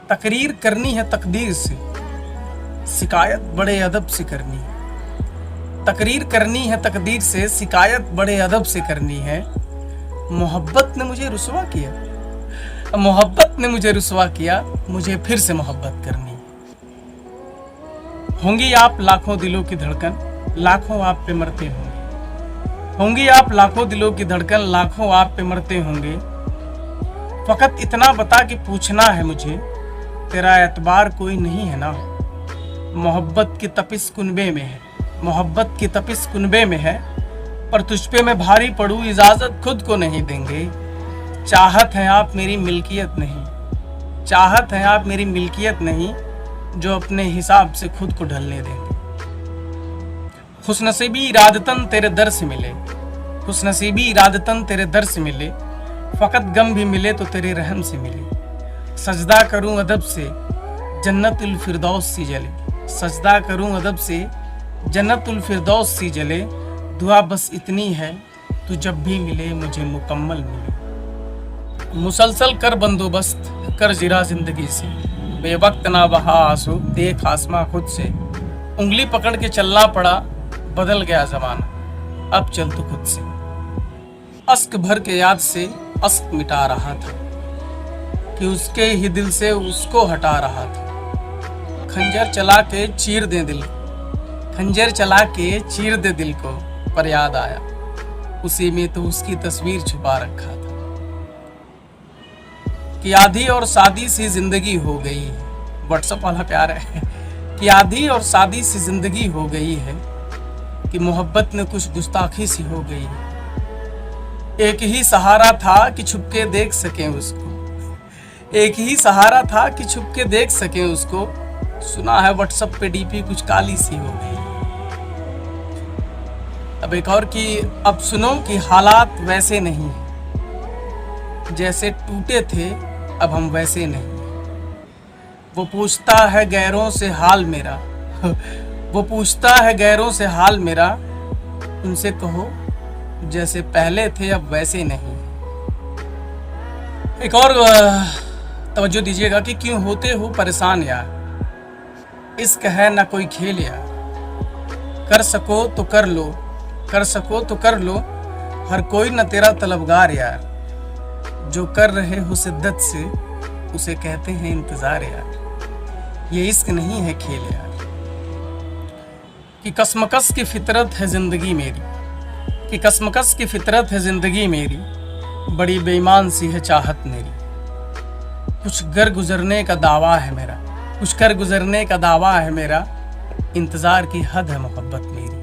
तकरीर करनी है तकदीर से, शिकायत बड़े अदब से करनी है। तकरीर करनी है तकदीर से, शिकायत बड़े अदब से करनी है। मोहब्बत ने मुझे रुसवा किया, मोहब्बत ने मुझे रुसवा किया, मुझे फिर से मोहब्बत करनी है। होंगी आप लाखों दिलों की धड़कन, लाखों आप पे मरते होंगे। होंगी आप लाखों दिलों की धड़कन, लाखों आप पे मरते होंगे। फकत इतना बता कि पूछना है मुझे, तेरा एतबार कोई नहीं है ना। मोहब्बत की तपिश कुनबे में है, मोहब्बत की तपिश कुनबे में है, पर तुझ पे मैं भारी पड़ूं इजाजत खुद को नहीं देंगे। चाहत है आप मेरी मिल्कियत नहीं, चाहत है आप मेरी मिल्कियत नहीं, जो अपने हिसाब से खुद को ढलने देंगे। खुशनसीबी इरादतन तेरे दर से मिले, खुशनसीबी इरादतन तेरे दर से मिले, फकत गम भी मिले तो तेरे रहम से मिले। सजदा करूं अदब से जन्नतुल फिरदौस सी जले, सजदा करूं अदब से जन्नतुल फिरदौस सी जले। दुआ बस इतनी है तू जब भी मिले मुझे मुकम्मल मिले। मुसलसल कर बंदोबस्त कर जिरा जिंदगी से, बेवक्त ना बहा आंसू देख आसमां खुद से। उंगली पकड़ के चलना पड़ा बदल गया जमाना, अब चल तू खुद से। अश्क भर के याद से अश्क मिटा रहा था, कि उसके ही दिल से उसको हटा रहा था। खंजर चला के चीर दे दिल, खंजर चला के चीर दे दिल को, पर याद आया उसी में तो उसकी तस्वीर छुपा रखा था। कि आधी और सादी सी जिंदगी हो गई है, व्हाट्सएप वाला प्यार है। कि आधी और सादी सी जिंदगी हो गई है, कि मोहब्बत में कुछ गुस्ताखी सी हो गई है। एक ही सहारा था कि छुपके देख सकें उसको, एक ही सहारा था कि छुपके देख सकें उसको। सुना है व्हाट्सएप पे डीपी कुछ काली सी हो गई। अब एक और कि अब सुनो कि हालात वैसे नहीं है, जैसे टूटे थे अब हम वैसे नहीं। वो पूछता है गैरों से हाल मेरा, वो पूछता है गैरों से हाल मेरा। उनसे कहो जैसे पहले थे अब वैसे नहीं। एक और तवज्जो दीजिएगा कि क्यों होते हो परेशान यार, इश्क है ना कोई खेल यार। कर सको तो कर लो, कर सको तो कर लो, हर कोई न तेरा तलबगार यार। जो कर रहे हो शिद्दत से उसे कहते हैं इंतजार यार। ये इश्क नहीं है खेल यार। कि कसमकस की फितरत है जिंदगी मेरी, कि कसमकस की फितरत है जिंदगी मेरी, बड़ी बेईमान सी है चाहत मेरी। कुछ कर गुजरने का दावा है मेरा, कुछ कर गुजरने का दावा है मेरा, इंतजार की हद है मोहब्बत मेरी।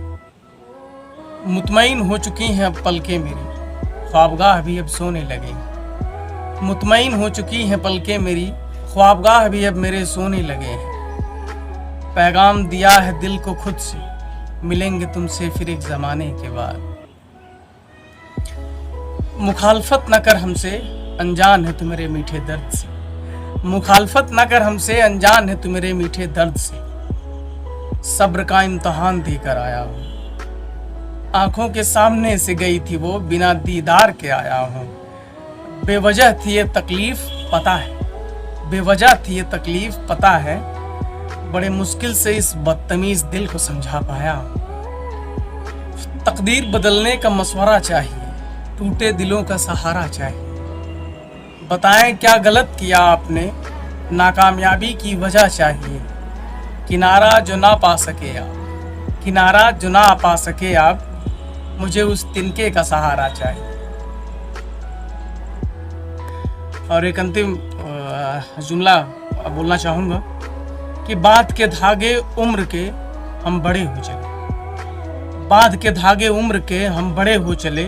मुतमईन हो चुकी हैं अब पलकें मेरी, ख्वाबगाह भी अब सोने लगे। मुतमईन हो चुकी हैं पलकें मेरी, ख्वाबगाह भी अब मेरे सोने लगे हैं। पैगाम दिया है दिल को खुद से, मिलेंगे तुमसे फिर एक ज़माने के बाद। मुखालफत न कर हमसे, अनजान है तू मेरे मीठे दर्द से। मुखालफत न कर हमसे, अनजान है तू मेरे मीठे दर्द से। सब्र का इम्तहान देकर आया हूँ, आंखों के सामने से गई थी वो, बिना दीदार के आया हूँ। बेवजह थी ये तकलीफ पता है, बेवजह थी ये तकलीफ पता है, बड़े मुश्किल से इस बदतमीज दिल को समझा पाया हूँ। तकदीर बदलने का मशवरा चाहिए, टूटे दिलों का सहारा चाहिए। बताएं क्या गलत किया आपने, नाकामयाबी की वजह चाहिए। किनारा जो ना पा सके आप, किनारा जो ना पा सके आप, मुझे उस तिनके का सहारा चाहिए। और एक अंतिम जुमला बोलना चाहूँगा कि बांध के धागे उम्र के हम बड़े हो चले, बांध के धागे उम्र के हम बड़े हो चले।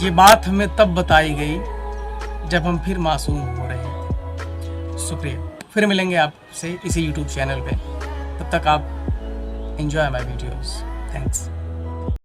ये बात हमें तब बताई गई जब हम फिर मासूम हो रहे थे। शुक्रिया, फिर मिलेंगे आपसे इसी YouTube चैनल पे। तब तक आप एंजॉय माय वीडियोस। थैंक्स।